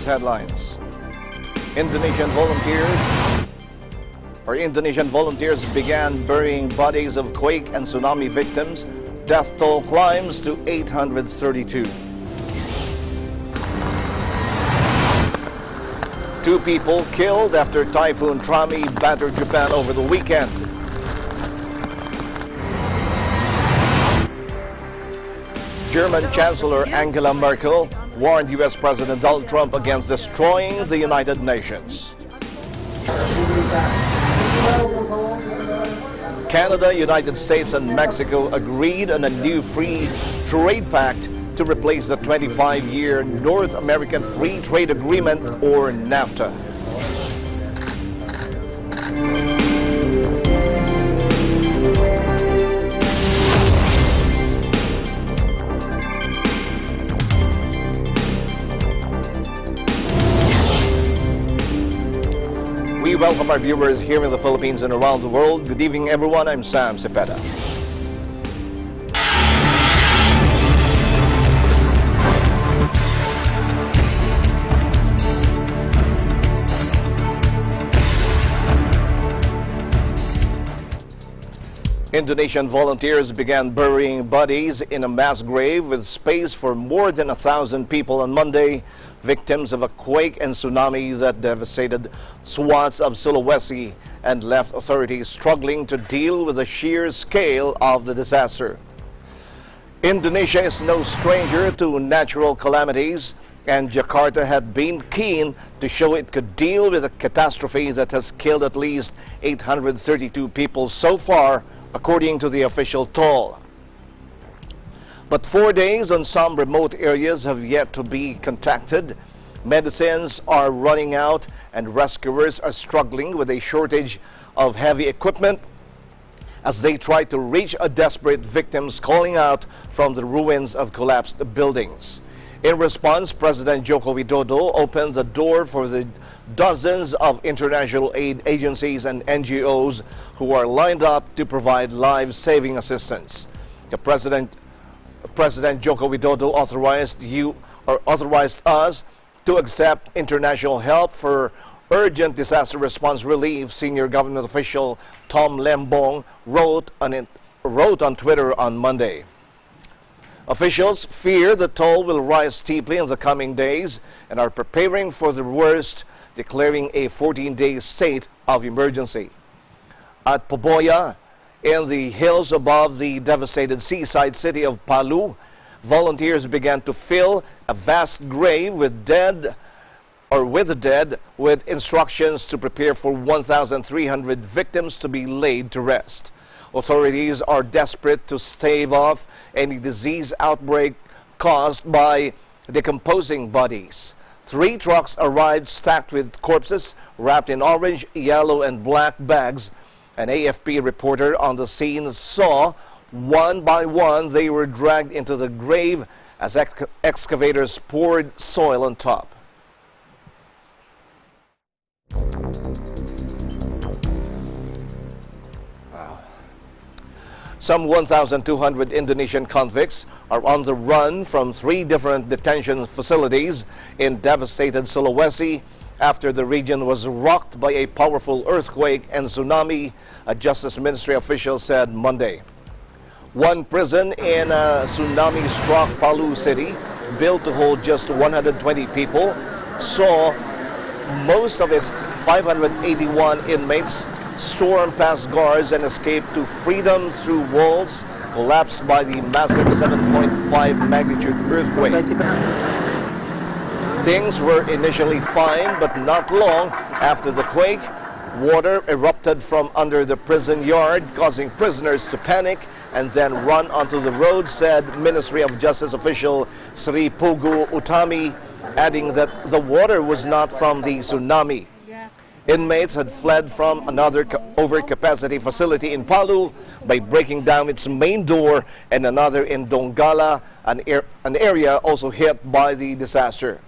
headlines. Indonesian volunteers began burying bodies of quake and tsunami victims. Death toll climbs to 832. 2 people killed after Typhoon Trami battered Japan over the weekend. German Chancellor Angela Merkel warned U.S. President Donald Trump against destroying the United Nations. Canada, United States, and Mexico agreed on a new free trade pact to replace the 25-year North American Free Trade Agreement, or NAFTA. We welcome our viewers here in the Philippines and around the world. Good evening, everyone. I'm Sam Cepeda. Indonesian volunteers began burying bodies in a mass grave with space for more than 1,000 people on Monday, victims of a quake and tsunami that devastated swaths of Sulawesi and left authorities struggling to deal with the sheer scale of the disaster. Indonesia is no stranger to natural calamities, and Jakarta had been keen to show it could deal with a catastrophe that has killed at least 832 people so far, according to the official toll. But 4 days on some remote areas have yet to be contacted. Medicines are running out and rescuers are struggling with a shortage of heavy equipment as they try to reach desperate victims calling out from the ruins of collapsed buildings. In response, President Joko Widodo opened the door for the dozens of international aid agencies and NGOs who are lined up to provide life-saving assistance. President Joko Widodo authorized us to accept international help for urgent disaster response relief. Senior government official Tom Lembong wrote on Twitter on Monday. Officials fear the toll will rise steeply in the coming days and are preparing for the worst, declaring a 14-day state of emergency. At Poboya, in the hills above the devastated seaside city of Palu, volunteers began to fill a vast grave with the dead with instructions to prepare for 1,300 victims to be laid to rest. Authorities are desperate to stave off any disease outbreak caused by decomposing bodies. 3 trucks arrived stacked with corpses wrapped in orange, yellow, and black bags. An AFP reporter on the scene saw one by one they were dragged into the grave as excavators poured soil on top. Some 1,200 Indonesian convicts are on the run from 3 different detention facilities in devastated Sulawesi after the region was rocked by a powerful earthquake and tsunami, a Justice Ministry official said Monday. One prison in a tsunami-struck Palu city, built to hold just 120 people, saw most of its 581 inmates storm past guards and escape to freedom through walls collapsed by the massive 7.5 magnitude earthquake. Things were initially fine, but not long after the quake, water erupted from under the prison yard, causing prisoners to panic and then run onto the road, said Ministry of Justice official Sri Pugu Utami, adding that the water was not from the tsunami. Inmates had fled from another overcapacity facility in Palu by breaking down its main door, and another in Donggala, an area also hit by the disaster.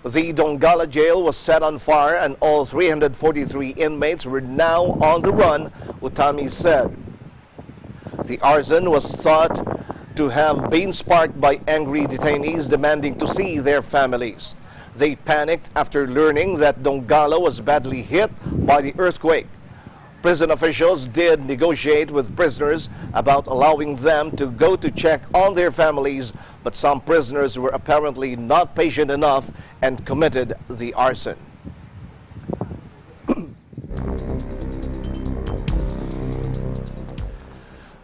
The Donggala jail was set on fire and all 343 inmates were now on the run, Utami said. The arson was thought to have been sparked by angry detainees demanding to see their families. They panicked after learning that Donggala was badly hit by the earthquake. Prison officials did negotiate with prisoners about allowing them to go to check on their families, but some prisoners were apparently not patient enough and committed the arson.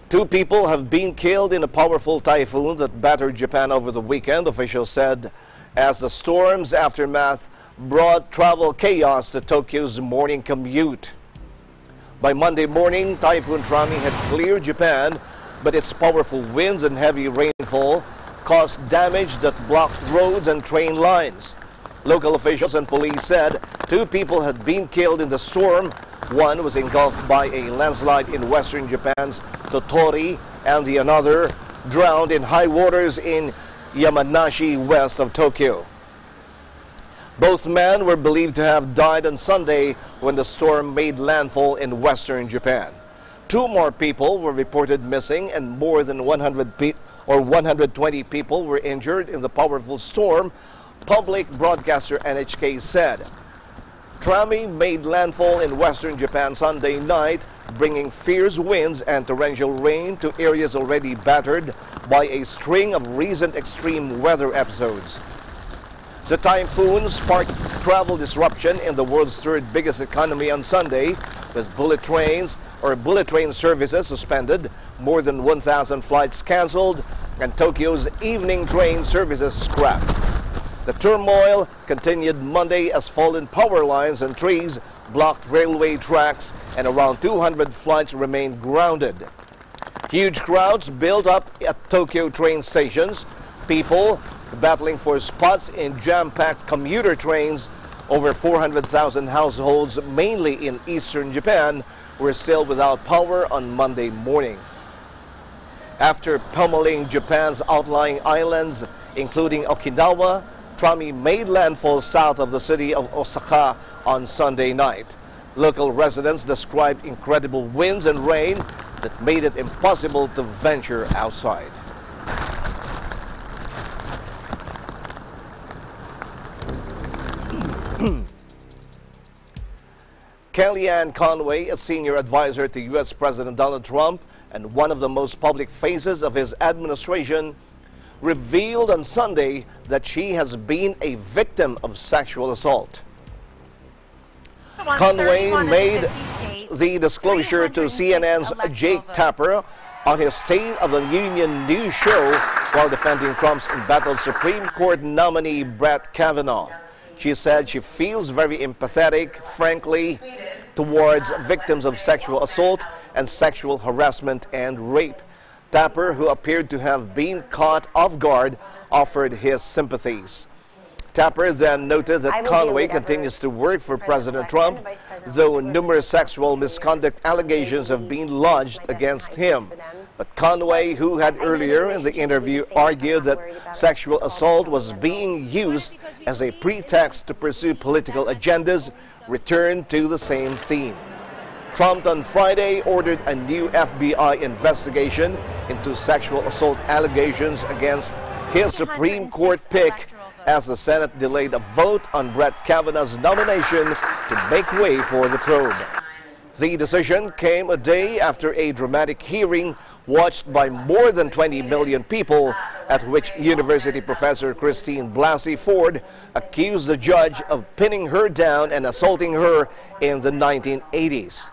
Two people have been killed in a powerful typhoon that battered Japan over the weekend, officials said, as the storm's aftermath brought travel chaos to Tokyo's morning commute. By Monday morning, Typhoon Trami had cleared Japan, but its powerful winds and heavy rainfall caused damage that blocked roads and train lines. Local officials and police said two people had been killed in the storm. One was engulfed by a landslide in western Japan's Tottori, and the other drowned in high waters in Yamanashi, west of Tokyo. Both men were believed to have died on Sunday when the storm made landfall in western Japan. Two more people were reported missing and more than 120 people were injured in the powerful storm, public broadcaster NHK said. Trami made landfall in western Japan Sunday night, bringing fierce winds and torrential rain to areas already battered by a string of recent extreme weather episodes. The typhoon sparked travel disruption in the world's third biggest economy on Sunday, with bullet train services suspended, more than 1,000 flights canceled, and Tokyo's evening train services scrapped. The turmoil continued Monday as fallen power lines and trees blocked railway tracks, and around 200 flights remained grounded. Huge crowds built up at Tokyo train stations, people battling for spots in jam-packed commuter trains. Over 400,000 households, mainly in eastern Japan, were still without power on Monday morning. After pummeling Japan's outlying islands, including Okinawa, Trami made landfall south of the city of Osaka on Sunday night. Local residents described incredible winds and rain that made it impossible to venture outside. Kellyanne Conway, a senior advisor to U.S. President Donald Trump and one of the most public faces of his administration, revealed on Sunday that she has been a victim of sexual assault. Conway made the disclosure to CNN's Jake Tapper on his State of the Union news show while defending Trump's embattled Supreme Court nominee Brett Kavanaugh. She said she feels very empathetic, frankly, towards victims of sexual assault and sexual harassment and rape. Tapper, who appeared to have been caught off guard, offered his sympathies. Tapper then noted that Conway continues to work for President Trump, though numerous sexual misconduct allegations have been lodged against him. But Conway, who had earlier in the interview argued that sexual assault was being used as a pretext to pursue political agendas, returned to the same theme. Trump on Friday ordered a new FBI investigation into sexual assault allegations against his Supreme Court pick as the Senate delayed a vote on Brett Kavanaugh's nomination to make way for the probe. The decision came a day after a dramatic hearing watched by more than 20 million people, at which university professor Christine Blasey Ford accused the judge of pinning her down and assaulting her in the 1980s.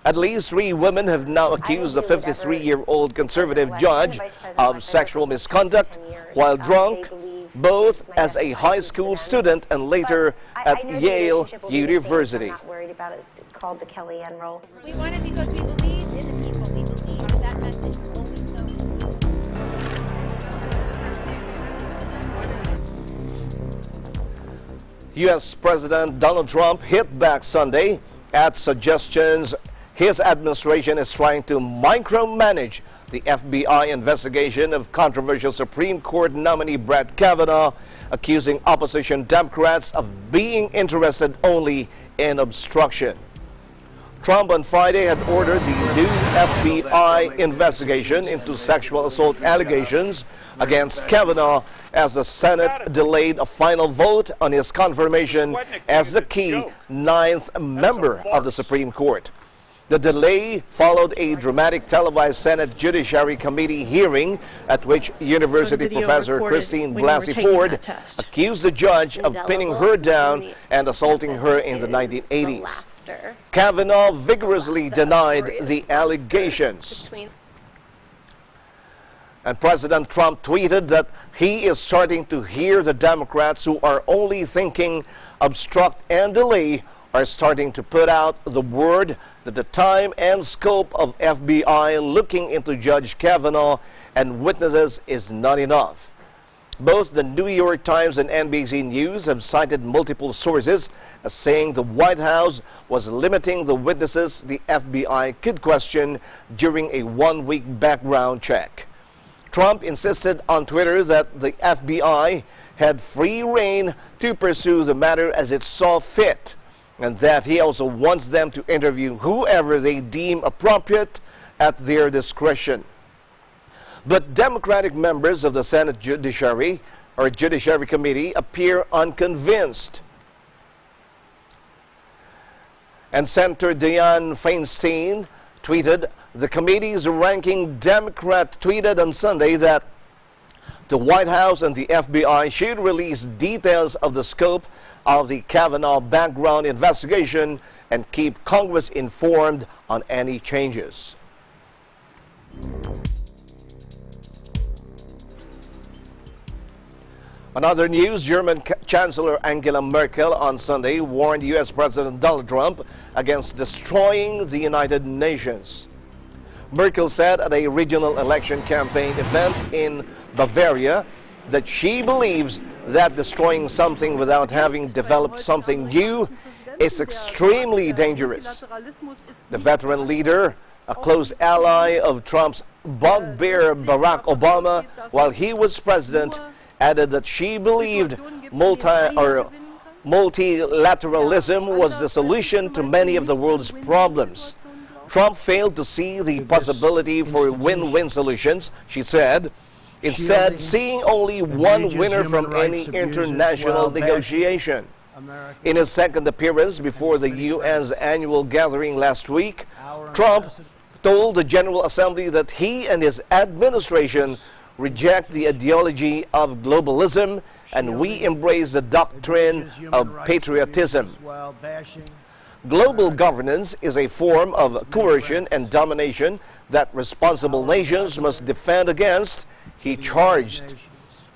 At least 3 women have now accused the 53-year-old conservative judge of sexual misconduct while drunk, both as a high school student and later at Yale University. I'm not worried about it. It's called the Kellyanne role. We won it because we believe in the people. We believe in that message. Always so. U.S. President Donald Trump hit back Sunday at suggestions his administration is trying to micromanage the FBI investigation of controversial Supreme Court nominee Brett Kavanaugh, accusing opposition Democrats of being interested only in obstruction. Trump on Friday had ordered the new FBI investigation into sexual assault allegations against Kavanaugh as the Senate delayed a final vote on his confirmation as the key ninth member of the Supreme Court. The delay followed a dramatic televised Senate Judiciary Committee hearing at which University professor Christine Blasey Ford accused the judge of pinning her down and assaulting her in the 1980s. Kavanaugh vigorously denied the allegations. And President Trump tweeted that he is starting to hear the Democrats who are only thinking obstruct and delay are starting to put out the word that the time and scope of FBI looking into Judge Kavanaugh and witnesses is not enough. Both the New York Times and NBC News have cited multiple sources as saying the White House was limiting the witnesses the FBI could question during a one-week background check. Trump insisted on Twitter that the FBI had free rein to pursue the matter as it saw fit, and that he also wants them to interview whoever they deem appropriate at their discretion. But Democratic members of the Senate Judiciary Committee appear unconvinced. And Senator Dianne Feinstein tweeted, the committee's ranking Democrat tweeted on Sunday that the White House and the FBI should release details of the scope of the Kavanaugh background investigation and keep Congress informed on any changes. On other news, German Chancellor Angela Merkel on Sunday warned U.S. President Donald Trump against destroying the United Nations. Merkel said at a regional election campaign event in Bavaria that she believes that destroying something without having developed something new is extremely dangerous. The veteran leader, a close ally of Trump's bugbear Barack Obama while he was president, added that she believed multilateralism was the solution to many of the world's problems. Trump failed to see the possibility for win-win solutions, she said, instead seeing only one winner from any international negotiation. In his second appearance before the UN's annual gathering last week, Trump told the General Assembly that he and his administration reject the ideology of globalism and we embrace the doctrine of patriotism. Global governance is a form of coercion and domination that responsible nations must defend against, he charged.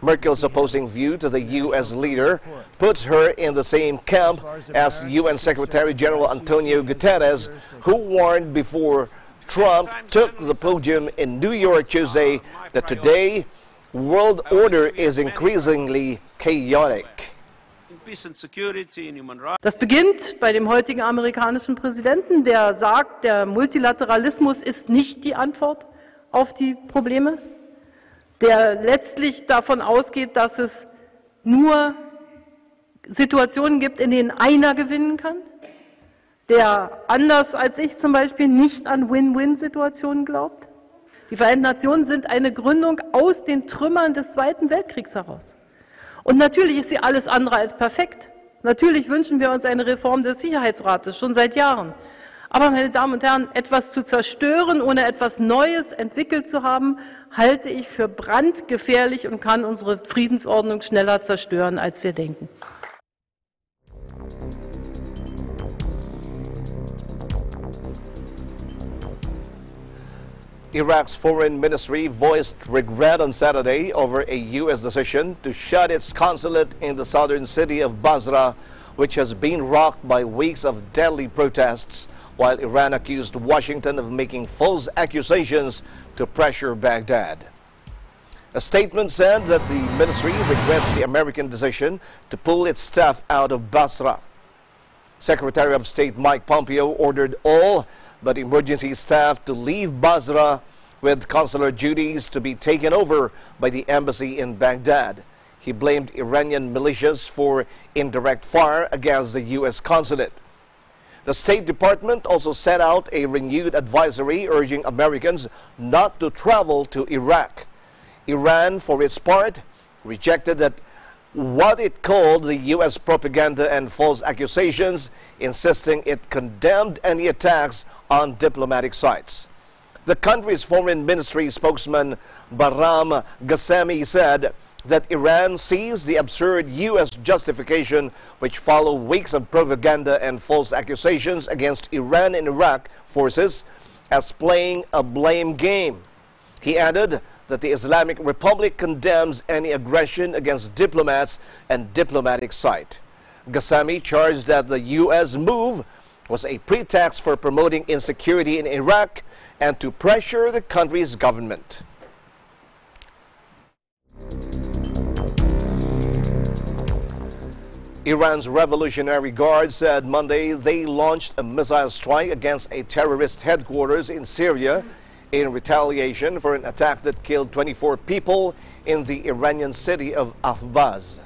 Merkel's opposing view to the U.S. leader puts her in the same camp as UN Secretary General Antonio Guterres, who warned before Trump took the podium in New York Tuesday that today world order is increasingly chaotic. Das beginnt bei dem heutigen amerikanischen Präsidenten, der sagt, der Multilateralismus ist nicht die Antwort auf die Probleme, der letztlich davon ausgeht, dass es nur Situationen gibt, in denen einer gewinnen kann, der anders als ich zum Beispiel nicht an Win-Win-Situationen glaubt. Die Vereinten Nationen sind eine Gründung aus den Trümmern des Zweiten Weltkriegs heraus. Und natürlich ist sie alles andere als perfekt. Natürlich wünschen wir uns eine Reform des Sicherheitsrates, schon seit Jahren. Aber, meine Damen und Herren, etwas zu zerstören, ohne etwas Neues entwickelt zu haben, halte ich für brandgefährlich und kann unsere Friedensordnung schneller zerstören, als wir denken. Iraq's foreign ministry voiced regret on Saturday over a U.S. decision to shut its consulate in the southern city of Basra, which has been rocked by weeks of deadly protests, while Iran accused Washington of making false accusations to pressure Baghdad. A statement said that the ministry regrets the American decision to pull its staff out of Basra. Secretary of State Mike Pompeo ordered all but emergency staff to leave Basra, with consular duties to be taken over by the embassy in Baghdad. He blamed Iranian militias for indirect fire against the U.S. consulate. The State Department also sent out a renewed advisory urging Americans not to travel to Iraq. Iran, for its part, rejected what it called the U.S. propaganda and false accusations, insisting it condemned any attacks on diplomatic sites. The country's foreign ministry spokesman Bahram Ghassemi said that Iran sees the absurd U.S. justification which follow weeks of propaganda and false accusations against Iran and Iraq forces as playing a blame game. He added that the Islamic Republic condemns any aggression against diplomats and diplomatic site. Ghassemi charged that the U.S. move was a pretext for promoting insecurity in Iraq and to pressure the country's government. Iran's Revolutionary Guard said Monday they launched a missile strike against a terrorist headquarters in Syria in retaliation for an attack that killed 24 people in the Iranian city of Ahvaz.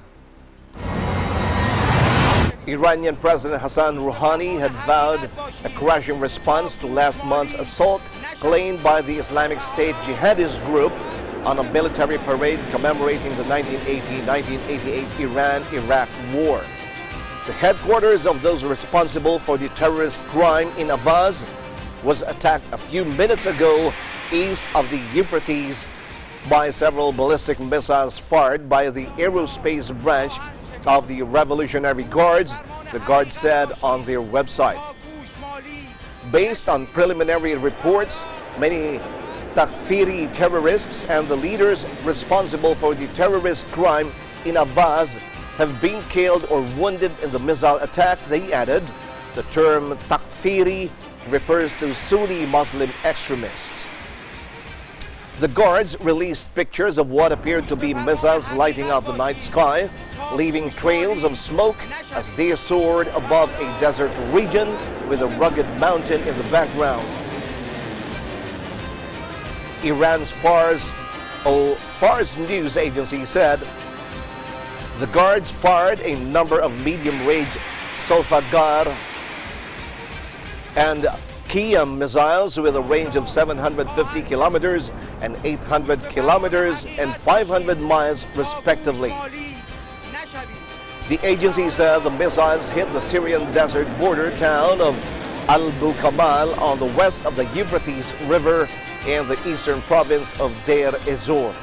Iranian President Hassan Rouhani had vowed a crushing response to last month's assault claimed by the Islamic State jihadist group on a military parade commemorating the 1980-1988 Iran-Iraq War. The headquarters of those responsible for the terrorist crime in Ahvaz was attacked a few minutes ago east of the Euphrates by several ballistic missiles fired by the aerospace branch of the Revolutionary Guards, the Guard said on their website. Based on preliminary reports, many Takfiri terrorists and the leaders responsible for the terrorist crime in Ahvaz have been killed or wounded in the missile attack. They added the term Takfiri refers to Sunni Muslim extremists. The Guards released pictures of what appeared to be missiles lighting up the night sky, leaving trails of smoke as they soared above a desert region with a rugged mountain in the background. Iran's Fars news agency said the Guards fired a number of medium-range Solfagar and Qiyam missiles with a range of 750 kilometers and 800 kilometers and 500 miles respectively. The agency said the missiles hit the Syrian desert border town of Al-Bukamal on the west of the Euphrates River in the eastern province of Deir ez-Zor.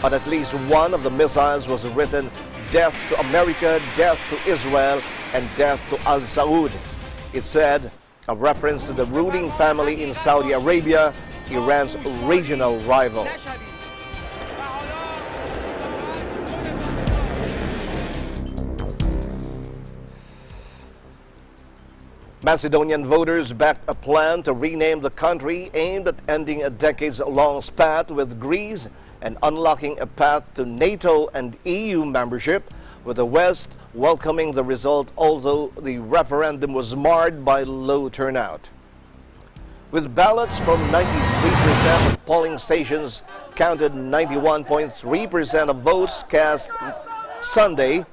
On at least one of the missiles was written "Death to America, Death to Israel, and Death to Al Saud." It said, a reference to the ruling family in Saudi Arabia, Iran's regional rival. Macedonian voters backed a plan to rename the country aimed at ending a decades-long spat with Greece and unlocking a path to NATO and EU membership, with the West welcoming the result, although the referendum was marred by low turnout. With ballots from 93% of polling stations counted 91.3% of votes cast Sunday,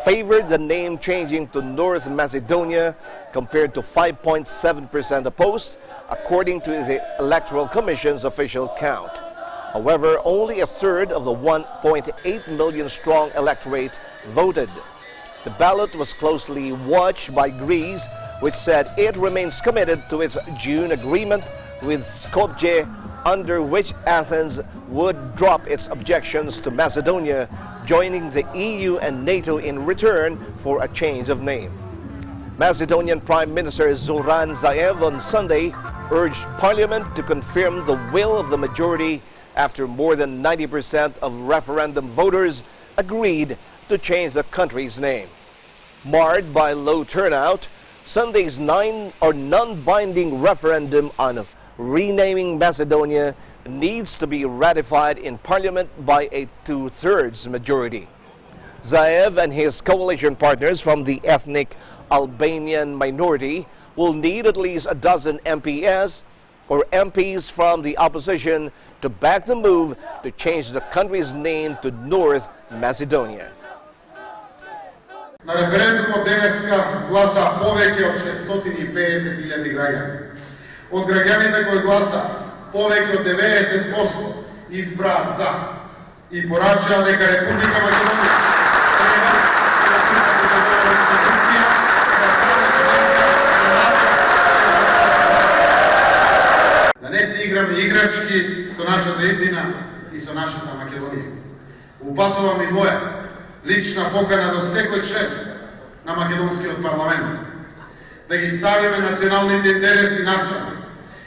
favored the name changing to North Macedonia compared to 5.7% opposed, according to the Electoral Commission's official count. However, only a third of the 1.8 million strong electorate voted. The ballot was closely watched by Greece, which said it remains committed to its June agreement with Skopje, under which Athens would drop its objections to Macedonia joining the EU and NATO in return for a change of name. Macedonian Prime Minister Zoran Zaev on Sunday urged Parliament to confirm the will of the majority after more than 90% of referendum voters agreed to change the country's name. Marred by low turnout, Sunday's non-binding referendum on renaming Macedonia needs to be ratified in Parliament by a two-thirds majority. Zaev and his coalition partners from the ethnic Albanian minority will need at least a dozen MPs or MPs from the opposition to back the move to change the country's name to North Macedonia. На референдумот денеска гласа повеќе од 650.000 граѓани. Од граѓаните кои гласа, повеќе од 90% избра за и порачаа дека Република Македонија треба да конституција да стане членка на НАТО. Да не се играме играчки со нашата иднина и со нашата Македонија. Упатувам и моја лична покана до секој член на македонскиот парламент да ги ставиме националните интереси настрана,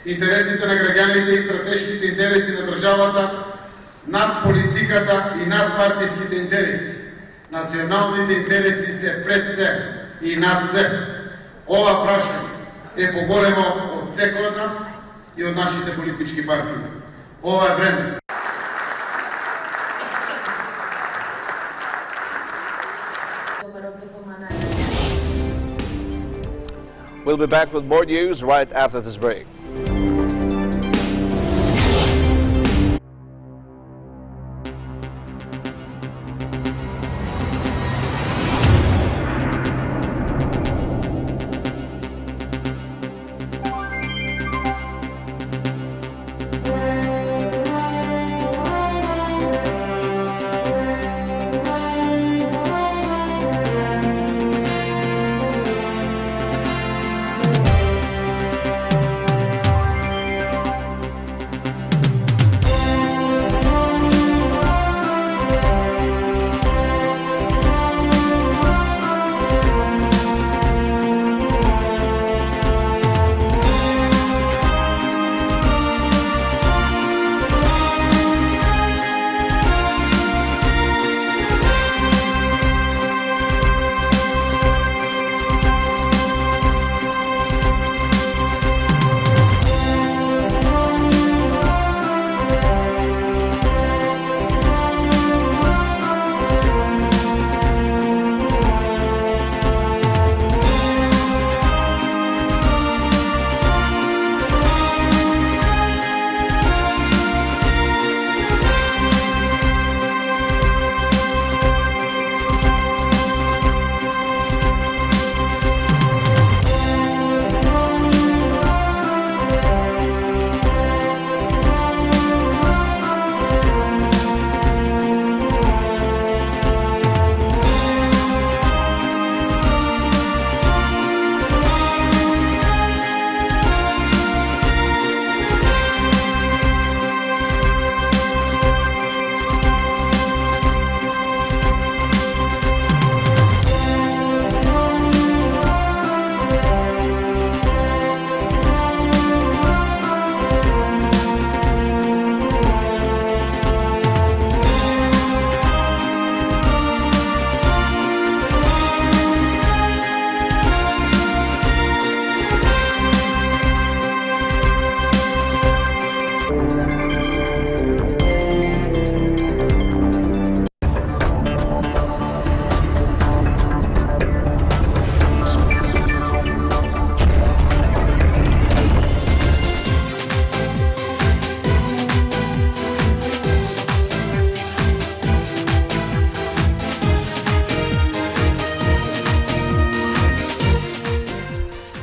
интересите на граѓаните и стратешките интереси на државата над политиката и над партиските интереси. Националните интереси се пред се и над се. Ова прашање е поголемо од секој од нас и од нашите политички партии. Ова е време. We'll be back with more news right after this break.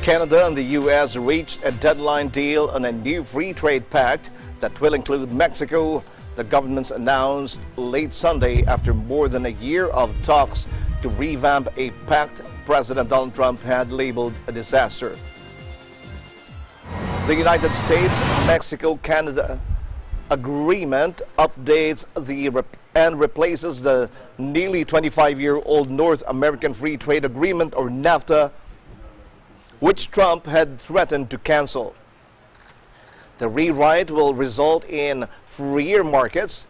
Canada and the U.S. reached a deadline deal on a new free trade pact that will include Mexico. The governments announced late Sunday after more than a year of talks to revamp a pact President Donald Trump had labeled a disaster. The United States-Mexico-Canada agreement updates and replaces the nearly 25-year-old North American Free Trade Agreement, or NAFTA, which Trump had threatened to cancel. The rewrite will result in freer markets,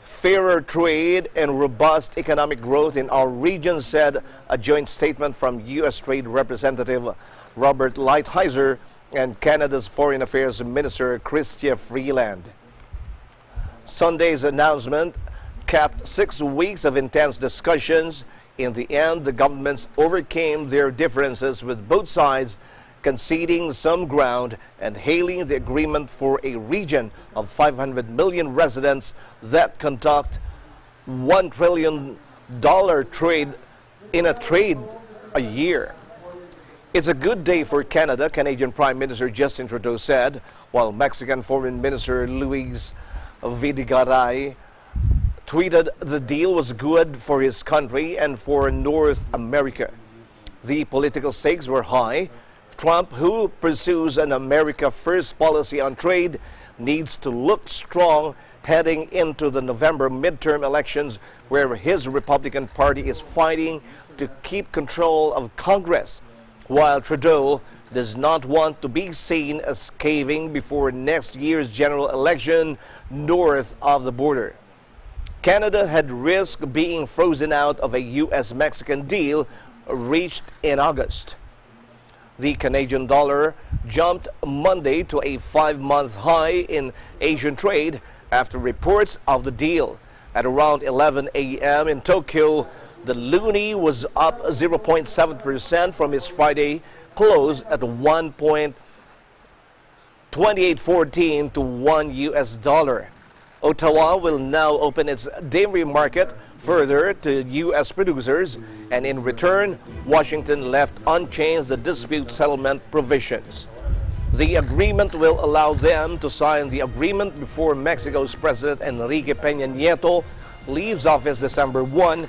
fairer trade, and robust economic growth in our region, said a joint statement from U.S. Trade Representative Robert Lighthizer and Canada's Foreign Affairs Minister Chrystia Freeland. Sunday's announcement capped 6 weeks of intense discussions. In the end, the governments overcame their differences, with both sides conceding some ground and hailing the agreement for a region of 500 million residents that conduct $1 trillion trade in a trade a year. It's a good day for Canada, Canadian Prime Minister Justin Trudeau said, while Mexican Foreign Minister Luis Vidigaray tweeted the deal was good for his country and for North America. The political stakes were high. Trump, who pursues an America First policy on trade, needs to look strong heading into the November midterm elections, where his Republican Party is fighting to keep control of Congress, while Trudeau does not want to be seen as caving before next year's general election north of the border. Canada had risked being frozen out of a U.S.-Mexican deal reached in August. The Canadian dollar jumped Monday to a 5-month high in Asian trade after reports of the deal. At around 11 a.m. in Tokyo, the loonie was up 0.7% from its Friday close at 1.2814 to $1 US. Ottawa will now open its dairy market further to U.S. producers, and in return, Washington left unchanged the dispute settlement provisions. The agreement will allow them to sign the agreement before Mexico's President Enrique Peña Nieto leaves office December 1,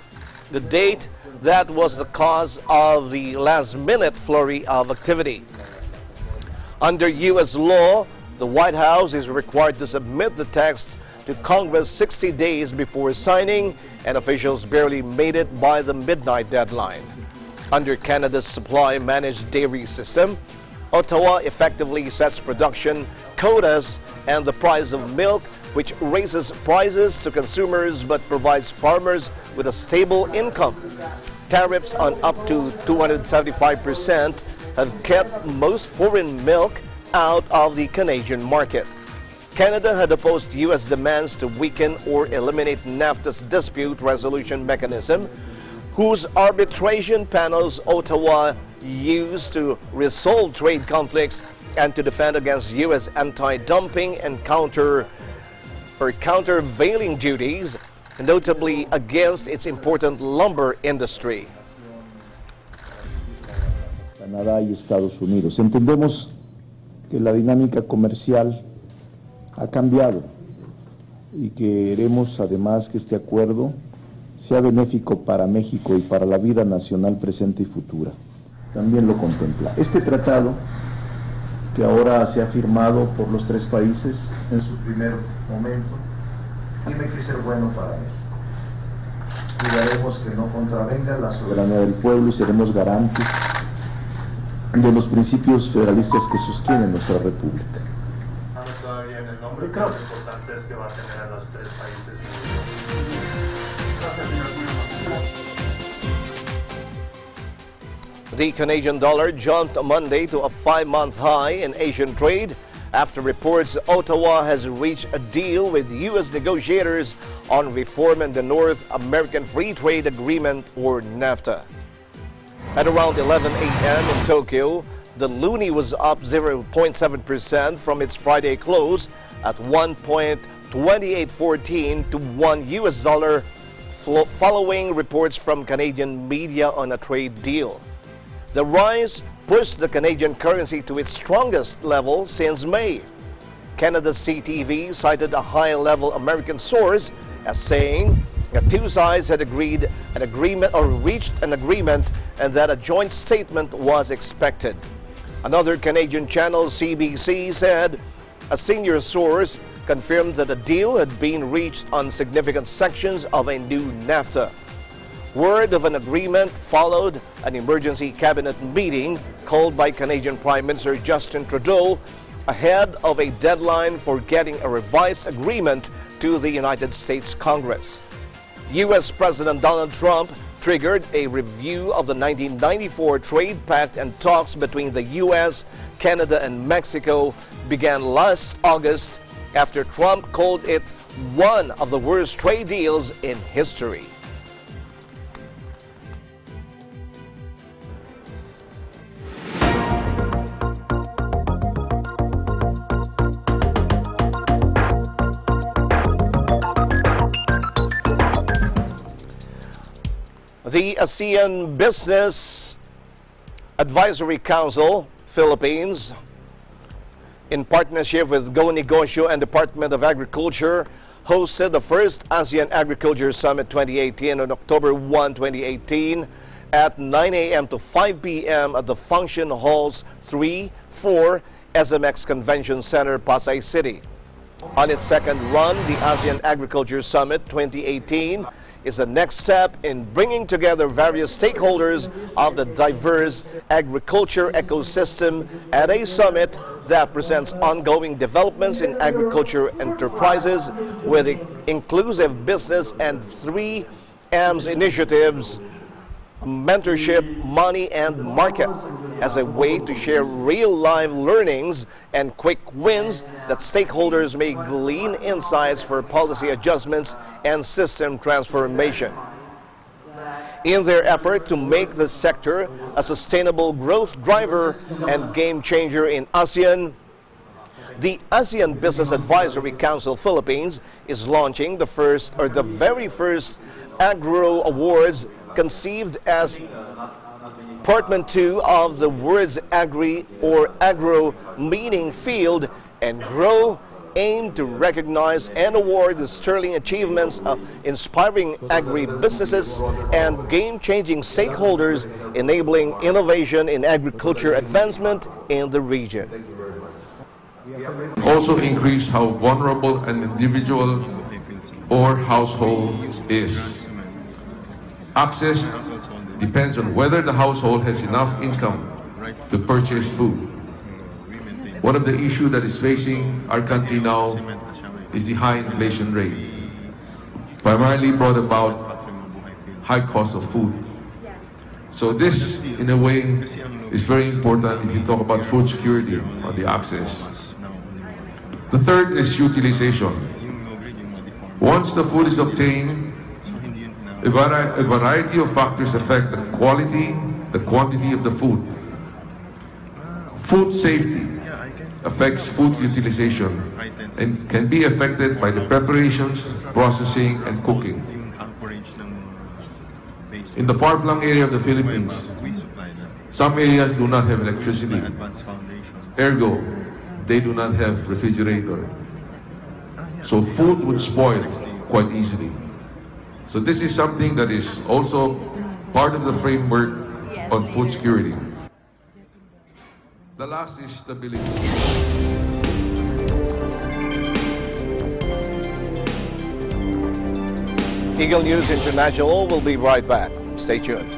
the date that was the cause of the last-minute flurry of activity. Under U.S. law, the White House is required to submit the text to Congress 60 days before signing, and officials barely made it by the midnight deadline. Under Canada's supply-managed dairy system, Ottawa effectively sets production quotas and the price of milk, which raises prices to consumers but provides farmers with a stable income. Tariffs on up to 275% have kept most foreign milk out of the Canadian market. Canada had opposed U.S. demands to weaken or eliminate NAFTA's dispute resolution mechanism, whose arbitration panels Ottawa used to resolve trade conflicts and to defend against U.S. anti-dumping and countervailing duties, notably against its important lumber industry. Canadá y Estados Unidos. Entendemos que la dinámica comercial ha cambiado y queremos además que este acuerdo sea benéfico para México y para la vida nacional presente y futura. También lo contempla. Este tratado, que ahora se ha firmado por los tres países en su primer momento, tiene que ser bueno para México. Cuidaremos que no contravenga la soberanía del pueblo y seremos garantes de los principios federalistas que sostienen nuestra república. Todavía en el nombre, creo que lo importante es que va a tener a los tres países. Gracias, señor. The Canadian dollar jumped Monday to a 5-month high in Asian trade after reports Ottawa has reached a deal with U.S. negotiators on reform in the North American Free Trade Agreement, or NAFTA. At around 11 a.m. in Tokyo, the loonie was up 0.7% from its Friday close at 1.2814 to $1 US, following reports from Canadian media on a trade deal. The rise pushed the Canadian currency to its strongest level since May. Canada's CTV cited a high-level American source as saying that two sides had reached an agreement and that a joint statement was expected. Another Canadian channel, CBC, said a senior source confirmed that a deal had been reached on significant sections of a new NAFTA. Word of an agreement followed an emergency cabinet meeting called by Canadian Prime Minister Justin Trudeau ahead of a deadline for getting a revised agreement to the United States Congress. U.S. President Donald Trump triggered a review of the 1994 Trade Pact, and talks between the U.S., Canada, and Mexico began last August after Trump called it one of the worst trade deals in history. The ASEAN Business Advisory Council, Philippines, in partnership with Go Negosyo and Department of Agriculture, hosted the first ASEAN Agriculture Summit 2018 on October 1, 2018 at 9 a.m. to 5 p.m. at the Function Halls 3, 4 SMX Convention Center, Pasay City. On its second run, the ASEAN Agriculture Summit 2018 is the next step in bringing together various stakeholders of the diverse agriculture ecosystem at a summit that presents ongoing developments in agriculture enterprises with inclusive business and 3 M's initiatives: mentorship, money, and market, as a way to share real-life learnings and quick wins that stakeholders may glean insights for policy adjustments and system transformation. In their effort to make the sector a sustainable growth driver and game changer in ASEAN, the ASEAN Business Advisory Council Philippines is launching the very first Agro Awards, conceived as Portman 2 of the words agri or agro, meaning field, and grow, aim to recognize and award the sterling achievements of inspiring agri-businesses and game-changing stakeholders, enabling innovation in agriculture advancement in the region. Also increase how vulnerable an individual or household is. Access depends on whether the household has enough income to purchase food. One of the issues that is facing our country now is the high inflation rate, primarily brought about high cost of food. So this, in a way, is very important if you talk about food security or the access. The third is utilization. Once the food is obtained, a variety of factors affect the quality, the quantity of the food. Food safety affects food utilization and can be affected by the preparations, processing, and cooking. In the far-flung area of the Philippines, some areas do not have electricity. Ergo, they do not have refrigerator. So food would spoil quite easily. So this is something that is also part of the framework on food security. The last is stability. Eagle News International will be right back. Stay tuned.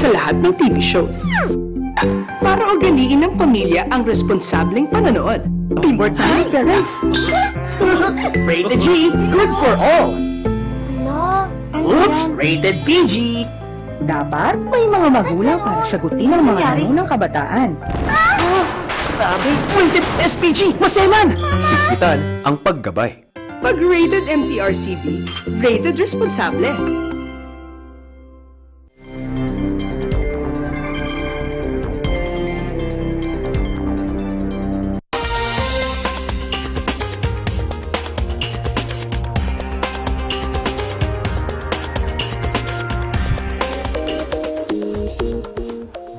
sa lahat ng TV shows. Para ugaliin ng pamilya ang responsableng panonood. Teamwork tayo, parents! Rated G, good for all! Oops, rated PG! Dapat may mga magulang para sagutin ang mga tanong ng kabataan. Grabe, rated SPG, maselan! Higpitan ang paggabay. Pag rated MTRCB, rated responsable.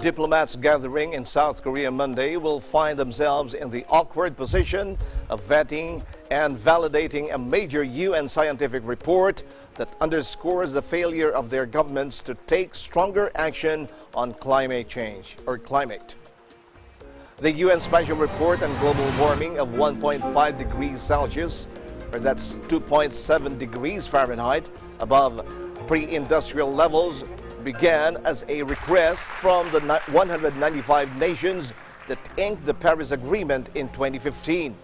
Diplomats gathering in South Korea Monday will find themselves in the awkward position of vetting and validating a major UN scientific report that underscores the failure of their governments to take stronger action on climate change or climate. The UN Special Report on Global Warming of 1.5 degrees Celsius, or that's 2.7 degrees Fahrenheit, above pre-industrial levels, began as a request from the 195 nations that inked the Paris Agreement in 2015.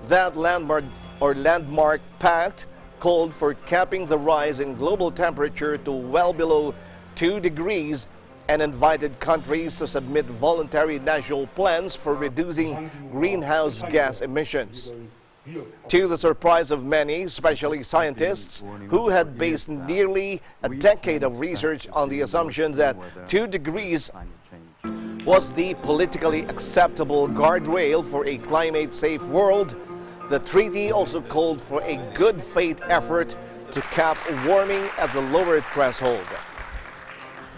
That landmark pact called for capping the rise in global temperature to well below 2 degrees and invited countries to submit voluntary national plans for reducing greenhouse gas emissions. To the surprise of many, especially scientists, who had based nearly a decade of research on the assumption that 2 degrees was the politically acceptable guardrail for a climate-safe world, the treaty also called for a good faith effort to cap warming at the lower threshold.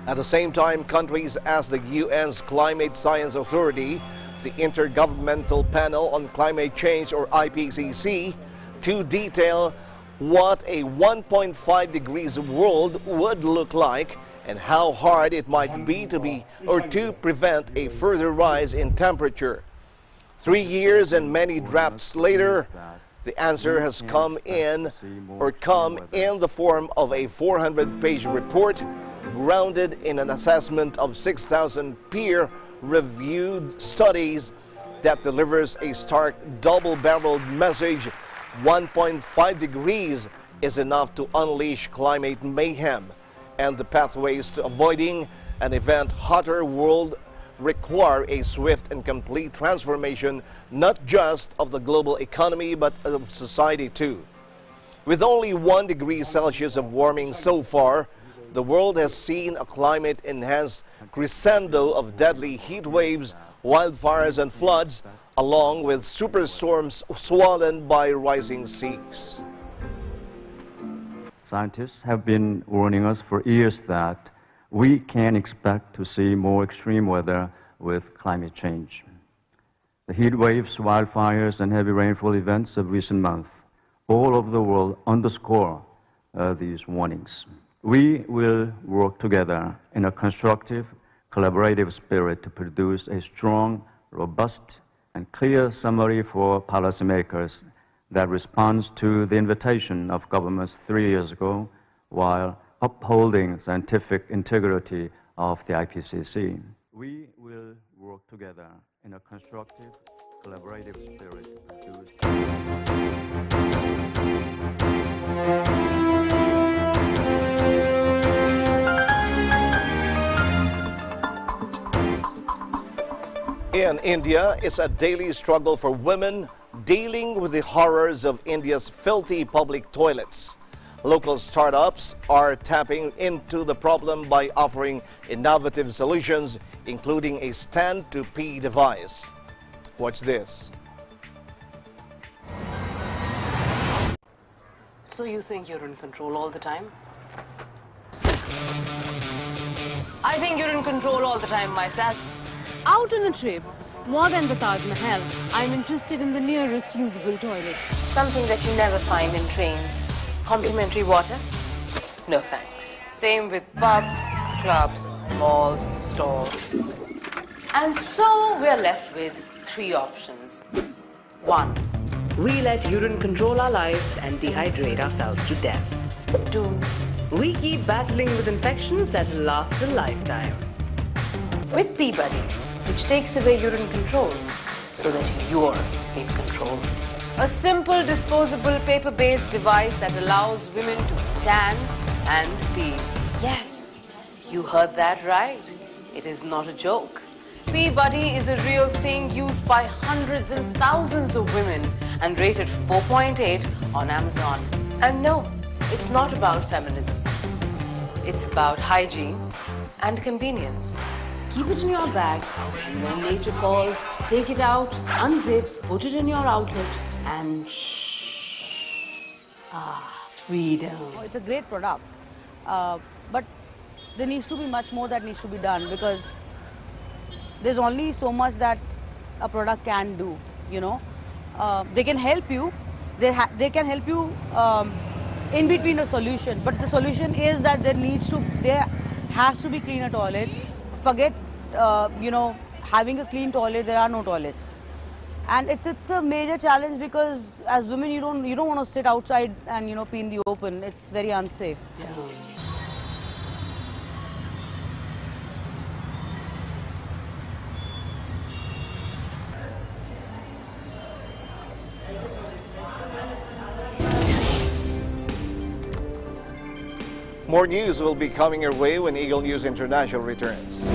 At the same time, countries asked the UN's Climate Science Authority, the Intergovernmental Panel on Climate Change, or IPCC, to detail what a 1.5 degrees world would look like and how hard it might be to prevent a further rise in temperature. 3 years and many drafts later, the answer has come in the form of a 400-page report grounded in an assessment of 6,000 peer-reviewed studies that delivers a stark double-barreled message. 1.5 degrees is enough to unleash climate mayhem, and the pathways to avoiding an event hotter world require a swift and complete transformation, not just of the global economy, but of society too. With only 1 degree Celsius of warming so far, the world has seen a climate-enhanced crescendo of deadly heat waves, wildfires and floods, along with superstorms swollen by rising seas. Scientists have been warning us for years that we can expect to see more extreme weather with climate change. The heat waves, wildfires, and heavy rainfall events of recent months all over the world underscore these warnings. We will work together in a constructive, collaborative spirit to produce a strong, robust, and clear summary for policymakers that responds to the invitation of governments 3 years ago, while upholding scientific integrity of the IPCC. We will work together in a constructive, collaborative spirit to produce. In India, it's a daily struggle for women dealing with the horrors of India's filthy public toilets. Local startups are tapping into the problem by offering innovative solutions, including a stand-to-pee device. Watch this. So you think you're in control all the time? I think you're in control all the time myself. Out on a trip, more than the Taj Mahal, I'm interested in the nearest usable toilet. Something that you never find in trains. Complimentary water? No thanks. Same with pubs, clubs, malls, stores. And so we're left with 3 options. 1. We let urine control our lives and dehydrate ourselves to death. 2. We keep battling with infections that last a lifetime. With Peabody, which takes away urine control so that you're in control. A simple disposable paper-based device that allows women to stand and pee. Yes, you heard that right. It is not a joke. Pee Buddy is a real thing used by hundreds and thousands of women and rated 4.8 on Amazon. And no, it's not about feminism. It's about hygiene and convenience. Keep it in your bag, and when nature calls, take it out, unzip, put it in your outlet, and shh. Ah, freedom. It's a great product, but there needs to be much more that needs to be done, because there's only so much that a product can do, you know. They can help you, they can help you in between a solution, but the solution is that there has to be cleaner toilets. Forget, you know, having a clean toilet, there are no toilets. And it's a major challenge, because as women you don't want to sit outside and, you know, pee in the open. It's very unsafe. Yeah. More news will be coming your way when Eagle News International returns.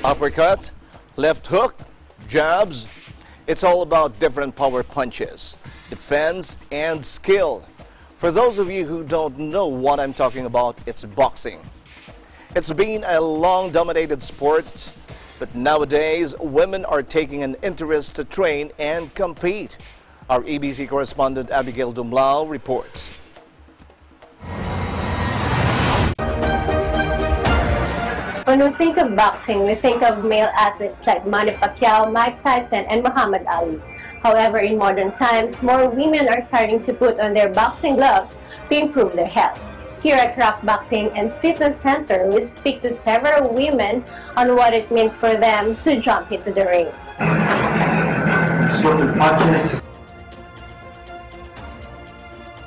Uppercut, left hook, jabs. It's all about different power punches, defense, and skill. For those of you who don't know what I'm talking about, it's boxing. It's been a long-dominated sport, but nowadays, women are taking an interest to train and compete. Our EBC correspondent Abigail Dumlao reports. When we think of boxing, we think of male athletes like Manny Pacquiao, Mike Tyson, and Muhammad Ali. However, in modern times, more women are starting to put on their boxing gloves to improve their health. Here at Rock Boxing and Fitness Center, we speak to several women on what it means for them to jump into the ring.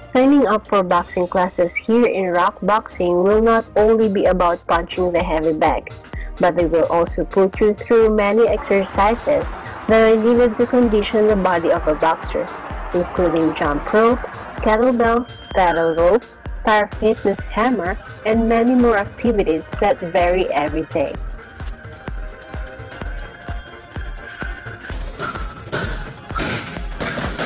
Signing up for boxing classes here in Rock Boxing will not only be about punching the heavy bag, but they will also put you through many exercises that are needed to condition the body of a boxer, including jump rope, kettlebell, battle rope, tire fitness hammer, and many more activities that vary every day.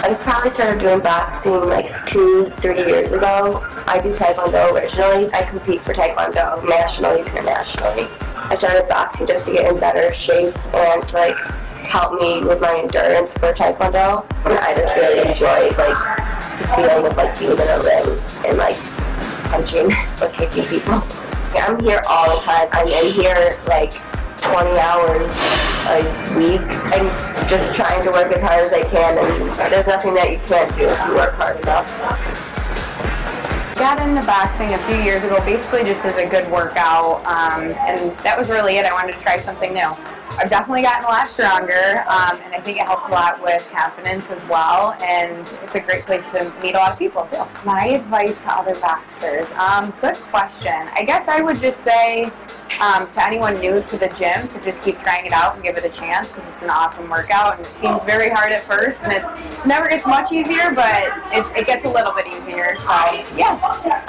I probably started doing boxing like 2-3 years ago. I do Taekwondo originally. I compete for Taekwondo nationally, internationally. I started boxing just to get in better shape and to like help me with my endurance for Taekwondo. And I just really enjoy like the feeling of like being in a ring and like punching, like kicking people. I'm here all the time. I'm in here like 20 hours a week. I'm just trying to work as hard as I can, and there's nothing that you can't do if you work hard enough. Got into boxing a few years ago, basically just as a good workout, and that was really it. I wanted to try something new. I've definitely gotten a lot stronger, and I think it helps a lot with confidence as well, and it's a great place to meet a lot of people too. My advice to other boxers, good question. I guess I would just say to anyone new to the gym to just keep trying it out and give it a chance, because it's an awesome workout, and it seems very hard at first, and it never gets much easier, but it gets a little bit easier, so yeah.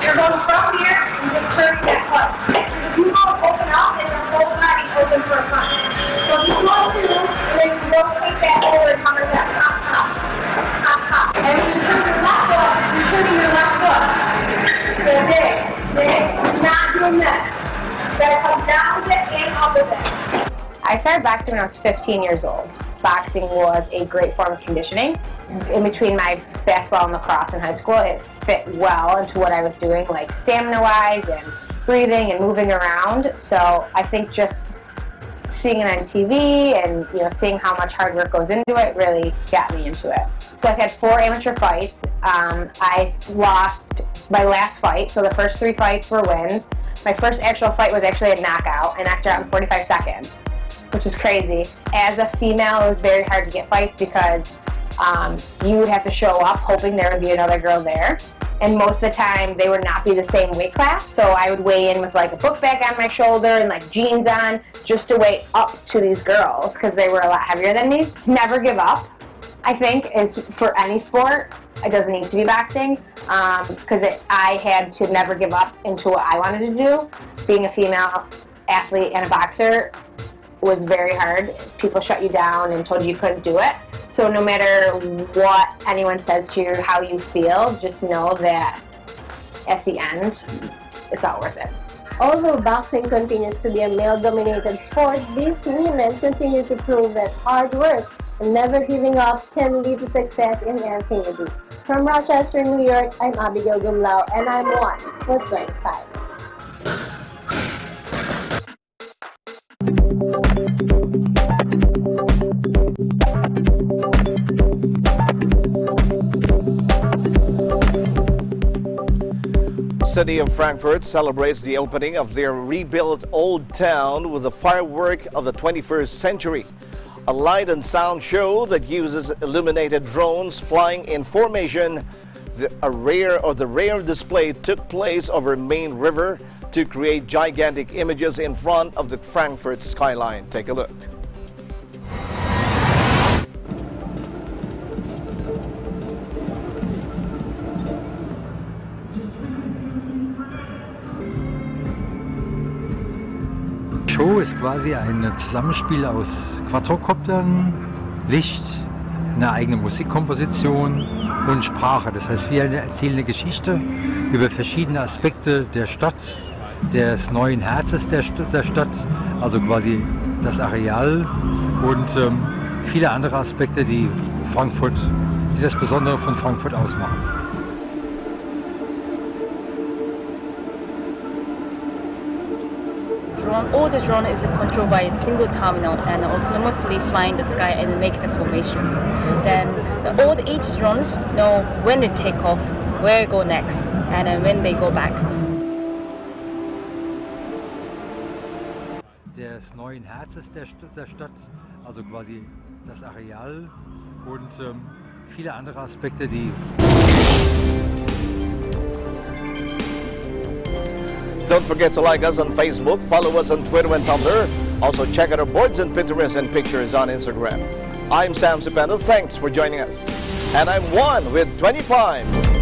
You're going from here and just turning that punch. If you want to open up and your whole body's open for a punch. So if you go through and then you rotate that over and cover that top. And when you turn your left foot, you're turning your left foot. So dig. It's not doing this. You gotta come down with it and up with it. I started boxing when I was 15 years old. Boxing was a great form of conditioning. In between my basketball and lacrosse in high school, it fit well into what I was doing, like stamina-wise and breathing and moving around. So I think just seeing it on TV and seeing how much hard work goes into it really got me into it. So I've had 4 amateur fights. I lost my last fight, so the first 3 fights were wins. My first actual fight was actually a knockout. I knocked her out in 45 seconds, which is crazy. As a female, it was very hard to get fights because you would have to show up hoping there would be another girl there. And most of the time, they would not be the same weight class. So I would weigh in with like a book bag on my shoulder and like jeans on just to weigh up to these girls because they were a lot heavier than me. Never give up, I think, is for any sport. It doesn't need to be boxing because I had to never give up into what I wanted to do. Being a female athlete and a boxer was very hard. People shut you down and told you couldn't do it. So no matter what anyone says to you, how you feel, just know that at the end, it's all worth it. Although boxing continues to be a male-dominated sport, these women continue to prove that hard work and never giving up can lead to success in anything you do. From Rochester, New York, I'm Abigail Gumlao, and I'm 1 for 25. The city of Frankfurt celebrates the opening of their rebuilt old town with the firework of the 21st century. A light and sound show that uses illuminated drones flying in formation. The rare display took place over Main River to create gigantic images in front of the Frankfurt skyline. Take a look. Die Show ist quasi ein Zusammenspiel aus Quadrocoptern, Licht, einer eigenen Musikkomposition und Sprache. Das heißt, wir erzählen eine Geschichte über verschiedene Aspekte der Stadt, des neuen Herzens der Stadt, also quasi das Areal und viele andere Aspekte, die das Besondere von Frankfurt ausmachen. All the drone is controlled by a single terminal and autonomously fly in the sky and make the formations. Then each drones know when they take off, where to go next, and when they go back. Des neuen Herzens der Stadt, also quasi das Areal und viele andere Aspekte, die Don't forget to like us on Facebook, follow us on Twitter and Tumblr. Also check out our boards and Pinterest and pictures on Instagram. I'm Sam Cepeda. Thanks for joining us. And I'm 1 with 25.